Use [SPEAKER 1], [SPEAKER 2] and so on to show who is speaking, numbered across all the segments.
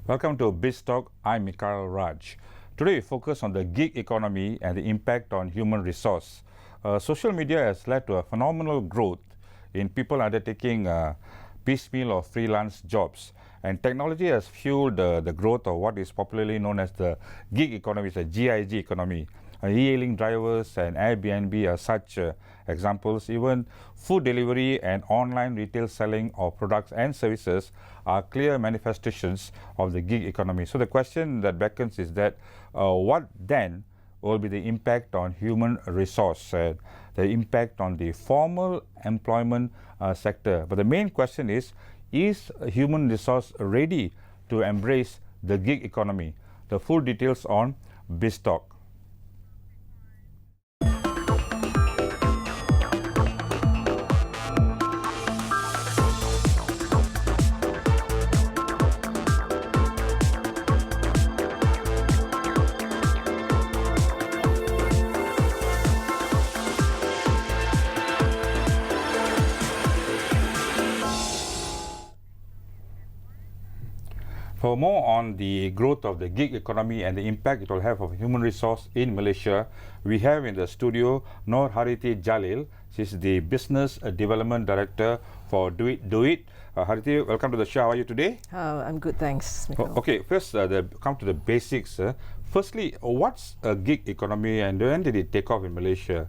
[SPEAKER 1] Welcome to BizTalk. I'm Mikhail Raj. Today we focus on the gig economy and the impact on human resource. Social media has led to a phenomenal growth in people undertaking piecemeal or freelance jobs. And technology has fueled the growth of what is popularly known as the gig economy, the GIG economy. E-hailing drivers and Airbnb are such examples. Even food delivery and online retail selling of products and services are clear manifestations of the gig economy. So the question that beckons is that what then will be the impact on human resource, the impact on the formal employment sector. But the main question is human resource ready to embrace the gig economy? The full details on BizTalk. For more on the growth of the gig economy and the impact it will have on human resource in Malaysia, we have in the studio Nur Hariti Jalil. She's the Business Development Director for Do It. Hariti, welcome to the show. How are you today?
[SPEAKER 2] I'm good, thanks.
[SPEAKER 1] Okay, first come to the basics. Firstly, what's a gig economy and when did it take off in Malaysia?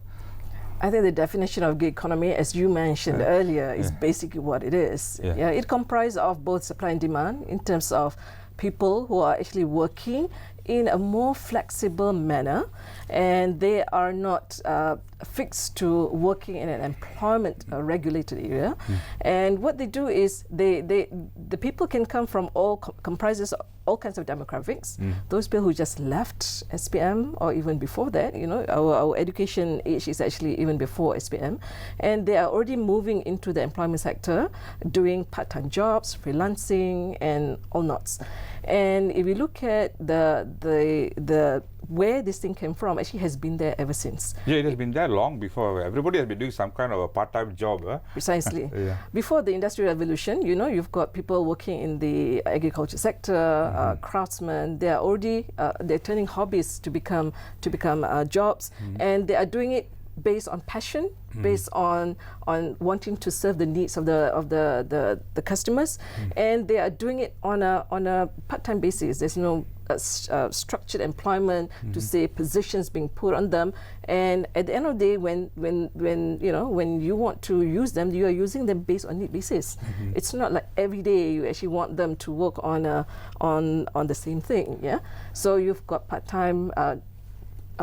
[SPEAKER 2] I think the definition of gig economy, as you mentioned earlier, is basically what it is. It comprises of both supply and demand in terms of people who are actually working in a more flexible manner, and they are not fixed to working in an employment regulated area. And what they do is the people can come from comprises all kinds of demographics. Those people who just left SPM or even before that, our education age is actually even before SPM, and they are already moving into the employment sector, doing part-time jobs, freelancing, and all sorts. And if you look at the where this thing came from, actually has been there ever since.
[SPEAKER 1] Yeah, it has been there long before. Everybody has been doing some kind of a part-time job.
[SPEAKER 2] Precisely. Before the Industrial Revolution, you've got people working in the agriculture sector, craftsmen. They are already they're turning hobbies to become jobs, and they are doing it based on passion, based on wanting to serve the needs of the customers, and they are doing it on a part-time basis. There's no structured employment to say positions being put on them, and at the end of the day, when you want to use them, you are using them based on need basis. It's not like every day you actually want them to work on the same thing. So you've got part-time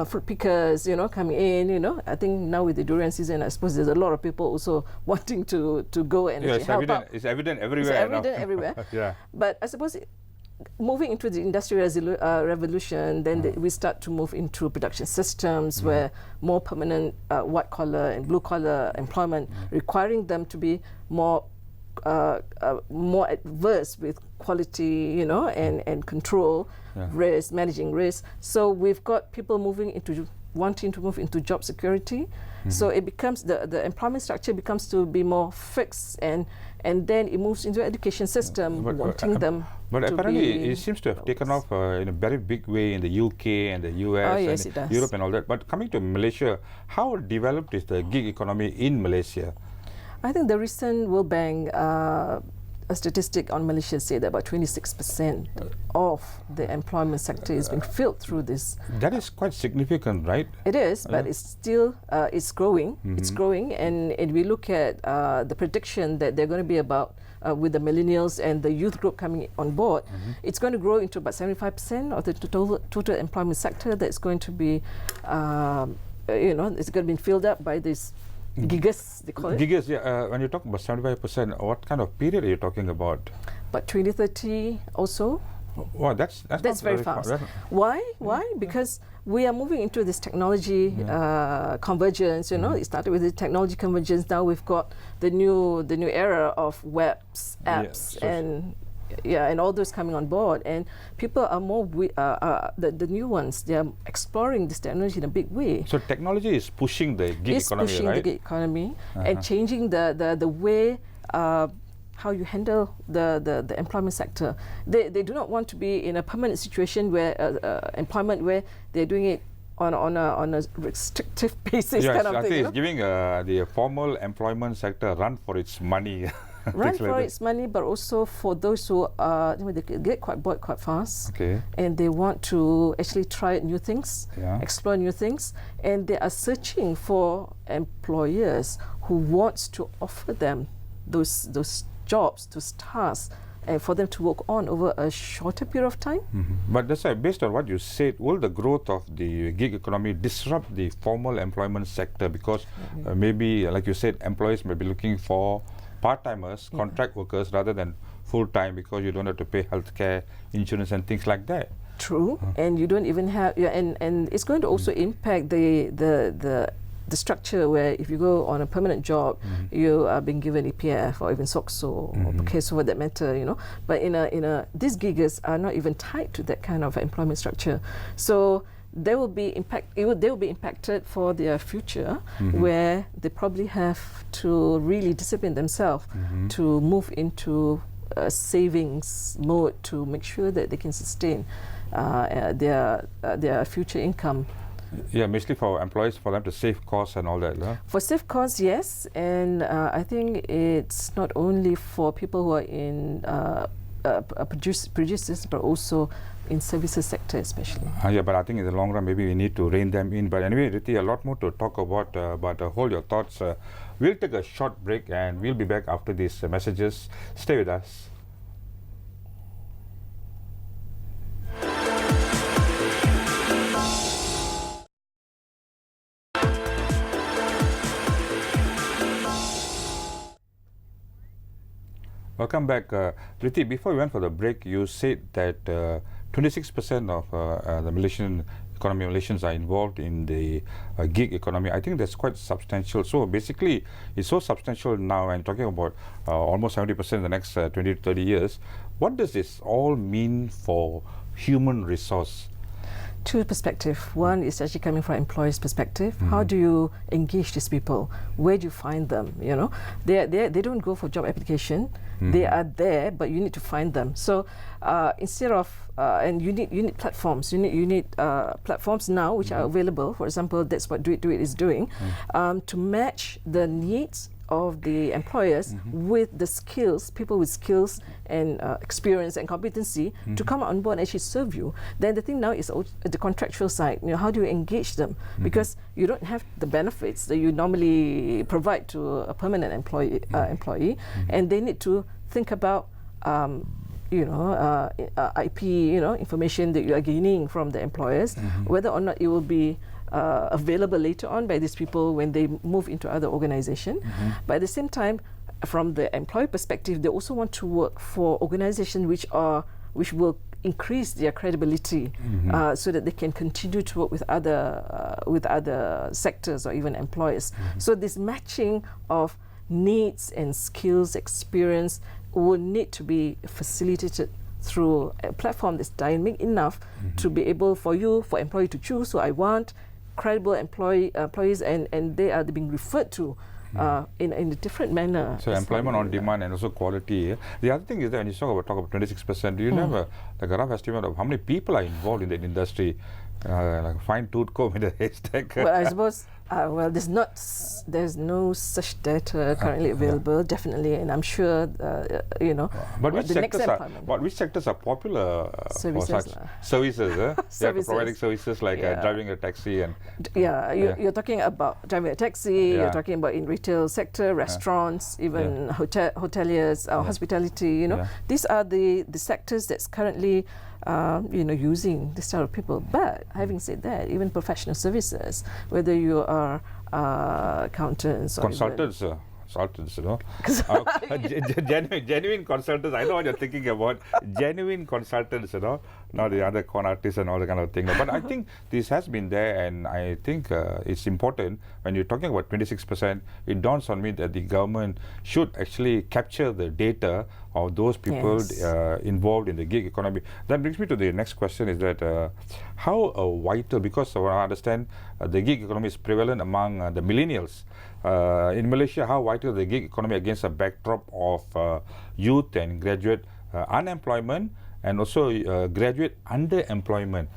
[SPEAKER 2] fruit pickers, coming in. I think now with the durian season, I suppose there's a lot of people also wanting to go and help out.
[SPEAKER 1] It's evident everywhere.
[SPEAKER 2] Everywhere. But I suppose moving into the Industrial Revolution, then we start to move into production systems where more permanent white collar and blue collar employment, requiring them to be more adverse with quality, and control, risk, managing risk. So we've got people wanting to move into job security. So it becomes the employment structure becomes to be more fixed, and then it moves into the education system, wanting them.
[SPEAKER 1] But apparently it seems to have taken off in a very big way in the UK and the US and Europe and all that. But coming to Malaysia, how developed is the gig economy in Malaysia?
[SPEAKER 2] I think the recent World Bank a statistic on Malaysia said that about 26% of the employment sector is being filled through this.
[SPEAKER 1] That is quite significant, right?
[SPEAKER 2] It is, but it's still it's growing. It's growing, and we look at the prediction that they're going to be about with the millennials and the youth group coming on board. It's going to grow into about 75% of the total employment sector. That's going to be, it's going to be filled up by this. Gigas, they call it.
[SPEAKER 1] Gigas, when you talk about 75%, what kind of period are you talking about?
[SPEAKER 2] But 2030 also.
[SPEAKER 1] Well, that's
[SPEAKER 2] very fast. Why? Because we are moving into this technology convergence. You know, it started with the technology convergence. Now we've got the new era of webs, apps, and all those coming on board. And people are more the new ones. They are exploring this technology in a big way.
[SPEAKER 1] So technology is pushing the gig economy,
[SPEAKER 2] pushing
[SPEAKER 1] right?
[SPEAKER 2] the gig economy and changing the way. How you handle the employment sector. They do not want to be in a permanent situation where employment where they're doing it on a restrictive basis kind of thing.
[SPEAKER 1] I think it's giving the formal employment sector a run for its money.
[SPEAKER 2] Run for its money, but also for those who they get quite bored quite fast, and they want to actually try new things, explore new things, and they are searching for employers who wants to offer them those jobs, those tasks, and for them to work on over a shorter period of time.
[SPEAKER 1] But that's why, based on what you said, will the growth of the gig economy disrupt the formal employment sector? Because maybe, like you said, employees may be looking for part-timers, contract workers, rather than full-time, because you don't have to pay healthcare, insurance, and things like that.
[SPEAKER 2] True, and you don't even have, and it's going to also impact the structure where if you go on a permanent job, you are being given EPF or even SOCSO or PKSO for that matter, you know. But these giggers are not even tied to that kind of employment structure. So they will be impacted for their future, where they probably have to really discipline themselves to move into a savings mode to make sure that they can sustain their future income.
[SPEAKER 1] Yeah, mostly for employees, for them to save costs and all that.
[SPEAKER 2] For save costs, yes, and I think it's not only for people who are in producers, but also in services sector especially.
[SPEAKER 1] Yeah, but I think in the long run, maybe we need to rein them in. But anyway, Riti, a lot more to talk about, but hold your thoughts. We'll take a short break and we'll be back after these messages. Stay with us. Welcome back. Riti, before we went for the break, you said that 26% of the Malaysian economy, Malaysians are involved in the gig economy. I think that's quite substantial. So basically, it's so substantial now, and talking about almost 70% in the next 20 to 30 years. What does this all mean for human resource?
[SPEAKER 2] Two perspectives. One is actually coming from employers' perspective. How do you engage these people? Where do you find them? You know, they don't go for job application. They are there, but you need to find them. So instead of and you need platforms. You need platforms now which are available. For example, that's what Do It is doing to match the needs of the employers with the skills, people with skills and experience and competency to come on board and actually serve you. Then the thing now is the contractual side. You know, how do you engage them? Because you don't have the benefits that you normally provide to a permanent employee, and they need to think about IP, information that you are gaining from the employers, whether or not it will be available later on by these people when they move into other organization. But at the same time, from the employee perspective, they also want to work for organizations which will increase their credibility, so that they can continue to work with other sectors or even employers. So this matching of needs and skills, experience will need to be facilitated through a platform that's dynamic enough to be able for employee to choose who I want, credible employees, and they are being referred to in a different manner.
[SPEAKER 1] So employment on demand and also quality. The other thing is that when you talk about 26%, do you have a rough estimate of how many people are involved in that industry? Like fine-tooth comb in the haystack.
[SPEAKER 2] Well, I suppose there's no such data currently available, definitely, and I'm sure
[SPEAKER 1] But which sectors are popular for such services? They are providing services like driving a taxi and
[SPEAKER 2] you're talking about driving a taxi. You're talking about in retail sector, restaurants, even hoteliers, hospitality. These are the sectors that's currently using this type of people. But having said that, even professional services, whether you are accountants or
[SPEAKER 1] consultants, consultants, genuine consultants. I know what you're thinking about. Genuine consultants, not the other con artists and all that kind of thing. But I think this has been there, and I think it's important when you're talking about 26%. It dawns on me that the government should actually capture the data of those people involved in the gig economy. That brings me to the next question: is that how vital? Because what I understand, the gig economy is prevalent among the millennials. In Malaysia, how vital is the gig economy against a backdrop of youth and graduate unemployment, and also graduate underemployment?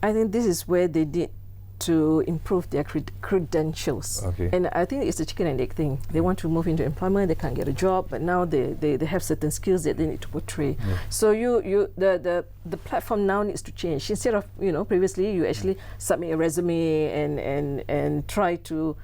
[SPEAKER 2] I think this is where they need to improve their credentials. And I think it's the chicken and egg thing. They want to move into employment, they can't get a job, but now they have certain skills that they need to portray. So the platform now needs to change. Instead of, previously you actually submit a resume and try to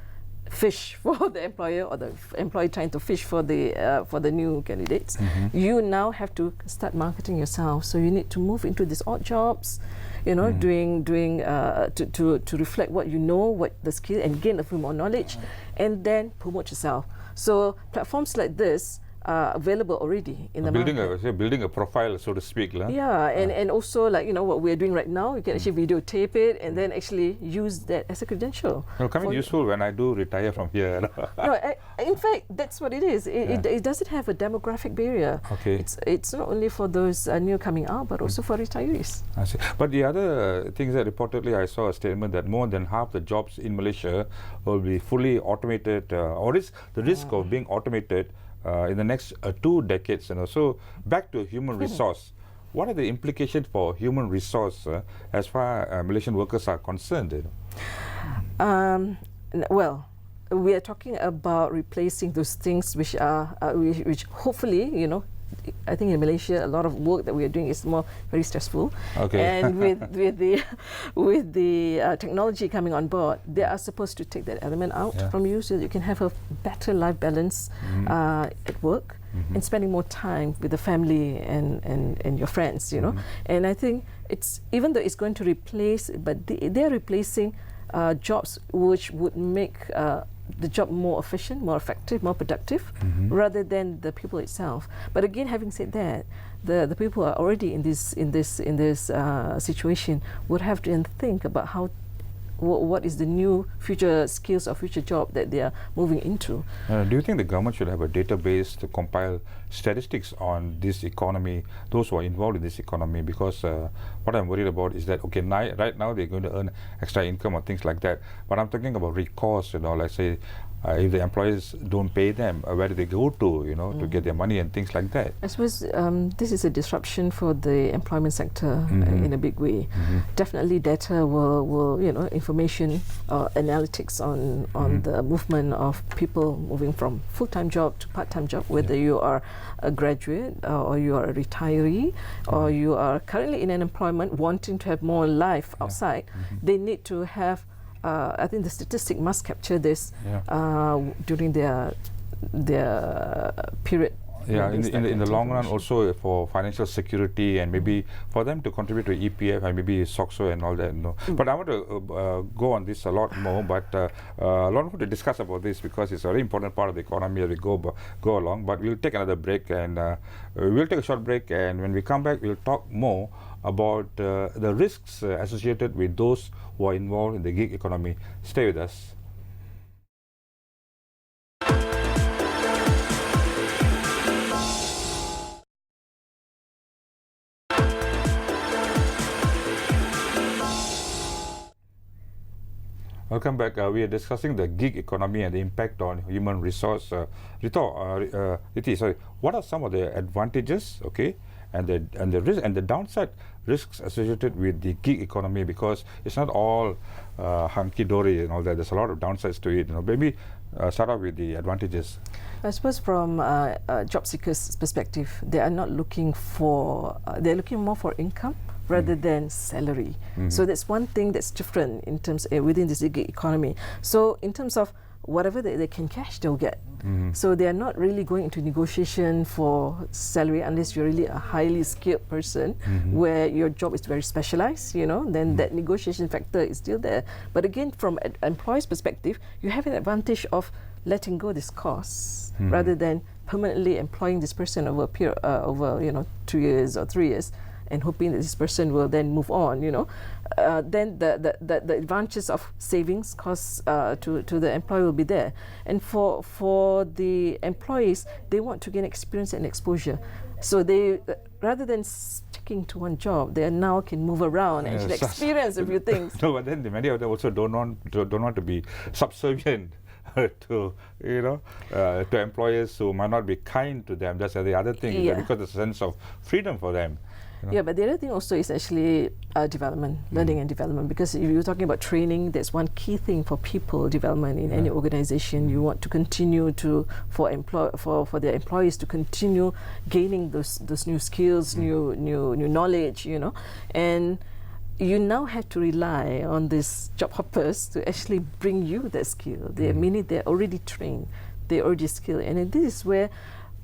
[SPEAKER 2] fish for the employer, or the employee trying to fish for the new candidates. You now have to start marketing yourself. So you need to move into these odd jobs, doing to reflect what you know, what the skill, and gain a few more knowledge, and then promote yourself. So platforms like this are available already in the market.
[SPEAKER 1] Building a profile, so to speak.
[SPEAKER 2] Yeah, and also like what we're doing right now, you can actually videotape it and then actually use that as a credential.
[SPEAKER 1] It'll come in useful when I do retire from here.
[SPEAKER 2] No, in fact, that's what it is. It doesn't have a demographic barrier. It's not only for those new coming out, but also for retirees.
[SPEAKER 1] I see. But the other thing is that reportedly I saw a statement that more than half the jobs in Malaysia will be fully automated, or is the risk of being automated in the next 2 decades. So back to human resource. What are the implications for human resource as far as Malaysian workers are concerned?
[SPEAKER 2] Well, we are talking about replacing those things which are which hopefully, I think in Malaysia a lot of work that we are doing is very stressful. And with the technology coming on board, they are supposed to take that element out from you, so that you can have a better life balance at work, and spending more time with the family and your friends. And I think it's, even though it's going to replace, but they are replacing jobs which would make the job more efficient, more effective, more productive, rather than the people itself. But again, having said that, the people who are already in this situation would have to think about what is the new future skills or future job that they are moving into.
[SPEAKER 1] Do you think the government should have a database to compile statistics on this economy, those who are involved in this economy? Because what I'm worried about is that, right now they're going to earn extra income or things like that, but I'm talking about recourse, let's say if the employers don't pay them, where do they go to, to get their money and things like that?
[SPEAKER 2] I suppose this is a disruption for the employment sector in a big way. Definitely data will information analytics on the movement of people moving from full-time job to part-time job, whether you are a graduate or you are a retiree or you are currently in an employment wanting to have more life outside. They need to have I think the statistic must capture this during their period.
[SPEAKER 1] In the long run, also for financial security, and maybe for them to contribute to EPF and maybe SOCSO and all that. But I want to go on this a lot more, but a lot more to discuss about this, because it's a very important part of the economy as we go along. But we'll take another break, and we'll take a short break, and when we come back, we'll talk more about the risks associated with those who are involved in the gig economy. Stay with us. Welcome back. We are discussing the gig economy and the impact on human resource. Riti, what are some of the advantages, and the risk and the downside risks associated with the gig economy? Because it's not all hunky dory and all that. There's a lot of downsides to it. Maybe start off with the advantages.
[SPEAKER 2] I suppose from job seekers' perspective, they are not looking for. They're looking more for income rather than salary. So that's one thing that's different in terms within this gig economy. So in terms of whatever they can cash, they'll get. So they are not really going into negotiation for salary unless you're really a highly skilled person where your job is very specialized, then that negotiation factor is still there. But again, from an employer's perspective, you have an advantage of letting go this cost rather than permanently employing this person over a period, over 2 years or 3 years, and hoping that this person will then move on, then the advantages of savings costs to the employer will be there. And for the employees, they want to gain experience and exposure. So they, rather than sticking to one job, they now can move around and actually experience a few things.
[SPEAKER 1] No, but then many of them also don't want to be subservient to to employers who might not be kind to them. That's the other thing, because there's a sense of freedom for them.
[SPEAKER 2] Yeah, but the other thing also is actually development, learning and development. Because if you're talking about training, that's one key thing for people development in any organization. You want to continue for their employees to continue gaining those new skills, new knowledge, and you now have to rely on these job hoppers to actually bring you that skill. Meaning they're already trained, they're already skilled, and this is where,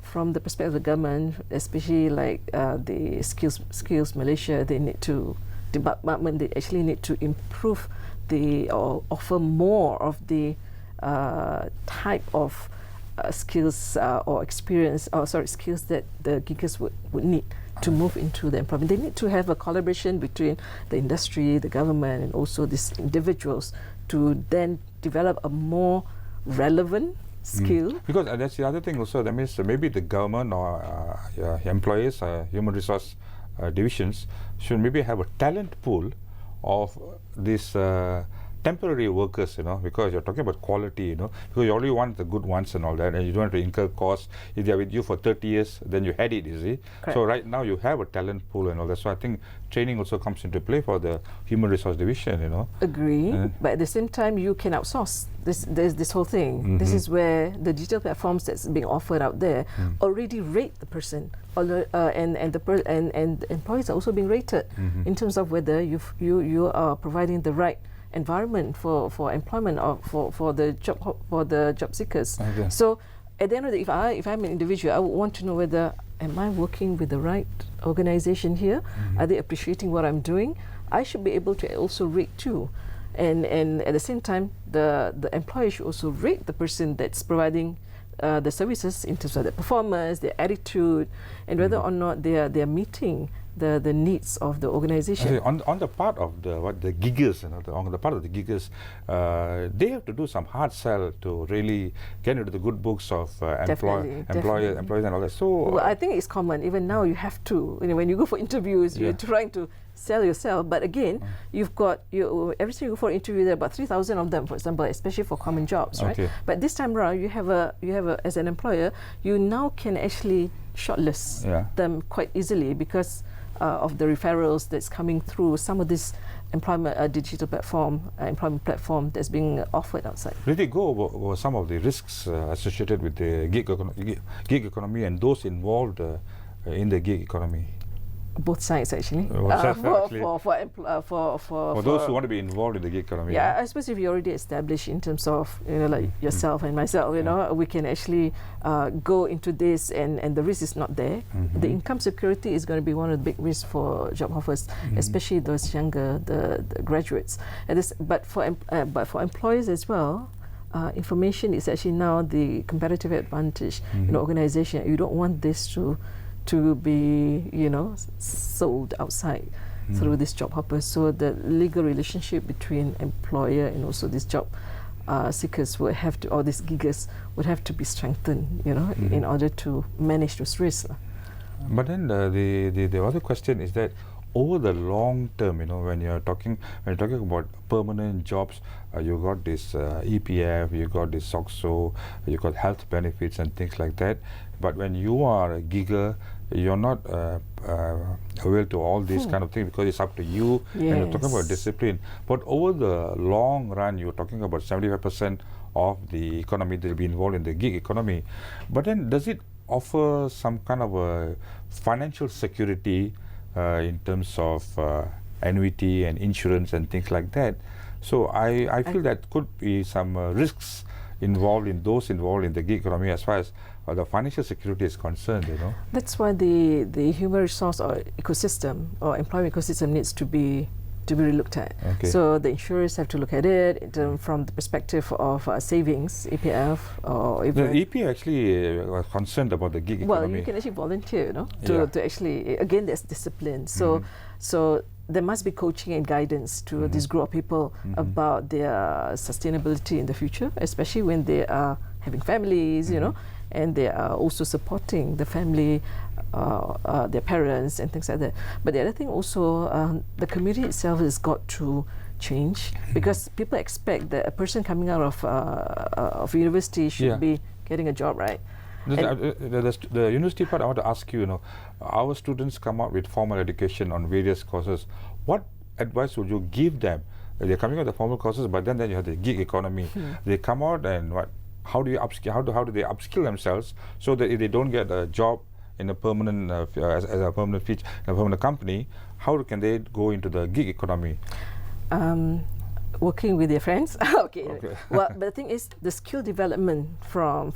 [SPEAKER 2] from the perspective of the government, especially like the Skills Malaysia, they actually need to improve or offer more of the type of skills or experience, skills that the giggers would need to move into the employment. They need to have a collaboration between the industry, the government, and also these individuals to then develop a more relevant skill.
[SPEAKER 1] Because that's the other thing also. That means maybe the government or employers, human resource divisions should maybe have a talent pool of these temporary workers, because you're talking about quality, because you only want the good ones and all that, and you don't have to incur costs. If they're with you for 30 years, then you had it, you see.
[SPEAKER 2] Correct.
[SPEAKER 1] So right now you have a talent pool and all that. So I think training also comes into play for the human resource division,
[SPEAKER 2] Agree, but at the same time you can outsource this whole thing. This is where the digital platforms that's being offered out there already rate the person, and employees are also being rated in terms of whether you are providing the right environment for employment or for the job seekers.
[SPEAKER 1] Okay.
[SPEAKER 2] So at the end of the day, if I'm an individual, I would want to know whether am I working with the right organization here? Are they appreciating what I'm doing? I should be able to also rate too. And at the same time, the employer should also rate the person that's providing the services in terms of their performance, their attitude, and whether or not they are meeting the needs of the organization.
[SPEAKER 1] On the part of the giggers, on the part of the giggers, they have to do some hard sell to really get into the good books of employers and all that. So
[SPEAKER 2] well, I think it's common. Even now, you have to. When you go for interviews, you're trying to sell yourself. But again, you've got every time you go for an interview, there are about 3,000 of them, for example, especially for common jobs, right?
[SPEAKER 1] Okay.
[SPEAKER 2] But this time around, you have as an employer, you now can actually shortlist them quite easily because of the referrals that's coming through some of this digital employment platform that's being offered outside.
[SPEAKER 1] Really go over some of the risks associated with the gig economy and those involved in the gig economy.
[SPEAKER 2] Both sides actually. For
[SPEAKER 1] those who want to be involved in the gig economy.
[SPEAKER 2] Yeah, I suppose if you're already established in terms of like yourself and myself, we can actually go into this, and the risk is not there. The income security is going to be one of the big risks for job offers, especially those younger, the graduates. But for employers as well. Information is actually now the competitive advantage in an organization. You don't want this to be sold outside through this job hoppers. So the legal relationship between employer and also these job seekers would have to, or these giggers would have to be strengthened, in order to manage those risks.
[SPEAKER 1] But then the other question is that over the long term, when you're talking about permanent jobs, you got this EPF, you got this SOXO, you got health benefits and things like that. But when you are a gigger, you're not aware to all these kind of things because it's up to you, and you're talking about discipline. But over the long run, you're talking about 75% of the economy that will be involved in the gig economy. But then does it offer some kind of a financial security in terms of annuity and insurance and things like that? So I feel that could be some risks involved in the gig economy as far as the financial security is concerned.
[SPEAKER 2] That's why the human resource or ecosystem or employment ecosystem needs to be to be relooked at.
[SPEAKER 1] Okay.
[SPEAKER 2] So the insurers have to look at it from the perspective of savings, EPF, or even...
[SPEAKER 1] The EP actually was concerned about the gig
[SPEAKER 2] well,
[SPEAKER 1] economy.
[SPEAKER 2] you can actually volunteer, to actually, again, there's discipline. So, so there must be coaching and guidance to this group of people about their sustainability in the future, especially when they are having families, and they are also supporting the family, their parents and things like that. But the other thing also, the community itself has got to change, because people expect that a person coming out of university should be getting a job, right?
[SPEAKER 1] The university part, I want to ask you, our students come out with formal education on various courses. What advice would you give them? They're coming out with the formal courses, but then you have the gig economy. They come out and what? How do you upskill? How do they upskill themselves so that if they don't get a job in a permanent as a permanent feature, in a permanent company, how can they go into the gig economy?
[SPEAKER 2] Working with their friends. Okay. Well, but the thing is, the skill development from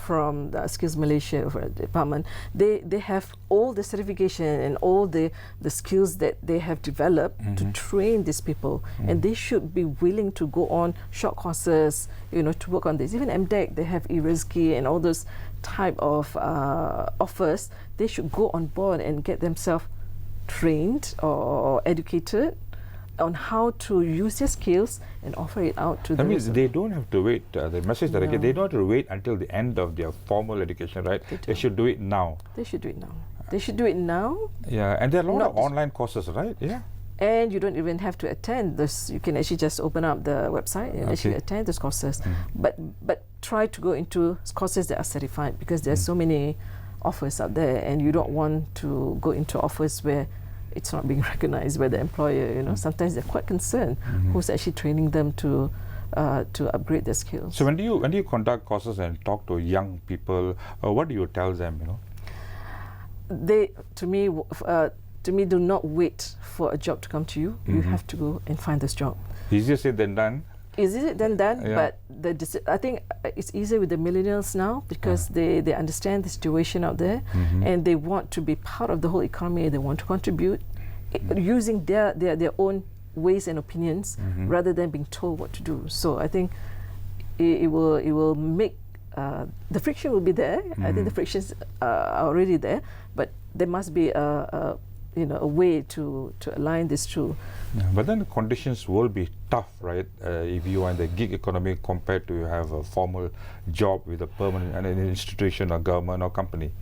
[SPEAKER 2] the Skills Malaysia department, they have all the certification and all the skills that they have developed to train these people, and they should be willing to go on short courses, to work on this. Even MDEC, they have e-Rezeki and all those type of offers. They should go on board and get themselves trained or educated on how to use their skills and offer it out to them.
[SPEAKER 1] That means they don't have to wait. The message that I get, they don't have to wait until the end of their formal education, right? They should do it now.
[SPEAKER 2] They should do it now. They should do it now.
[SPEAKER 1] Yeah, and there are a lot of online courses, right? Yeah.
[SPEAKER 2] And you don't even have to attend this. You can actually just open up the website and actually attend those courses. But try to go into courses that are certified, because there are so many offers out there, and you don't want to go into offers where it's not being recognized by the employer. Sometimes they're quite concerned who's actually training them to upgrade their skills.
[SPEAKER 1] So when do you conduct courses and talk to young people, what do you tell them?
[SPEAKER 2] They, to me, do not wait for a job to come to you. You have to go and find this job.
[SPEAKER 1] Easier said than done.
[SPEAKER 2] Easier than done, but I think it's easier with the millennials now, because they understand the situation out there, and they want to be part of the whole economy. They want to contribute using their own ways and opinions rather than being told what to do. So I think it will make the friction will be there. I think the frictions are already there, but there must be a way to align these two.
[SPEAKER 1] Yeah, but then the conditions will be tough, right? If you are in the gig economy compared to have a formal job with a permanent and an institution or government or company.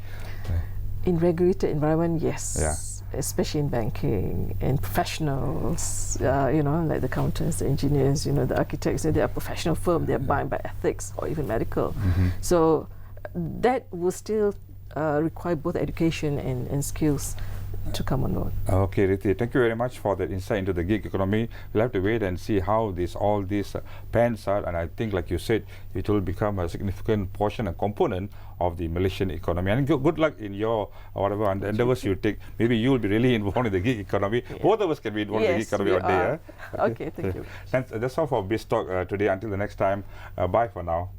[SPEAKER 2] In regulated environment, yes.
[SPEAKER 1] Yeah.
[SPEAKER 2] Especially in banking and professionals, like the accountants, the engineers, the architects, they are professional firm. They are bound by ethics or even medical. So that will still require both education and skills to come on board.
[SPEAKER 1] Okay, Riti, thank you very much for that insight into the gig economy. We'll have to wait and see how all these pans out, and I think, like you said, it will become a significant portion and component of the Malaysian economy. And good luck in your whatever endeavors you take. Maybe you will be really involved in the gig economy. Both of us can be involved in the gig economy one day.
[SPEAKER 2] Okay, thank you.
[SPEAKER 1] That's all for Biz Talk today. Until the next time, bye for now.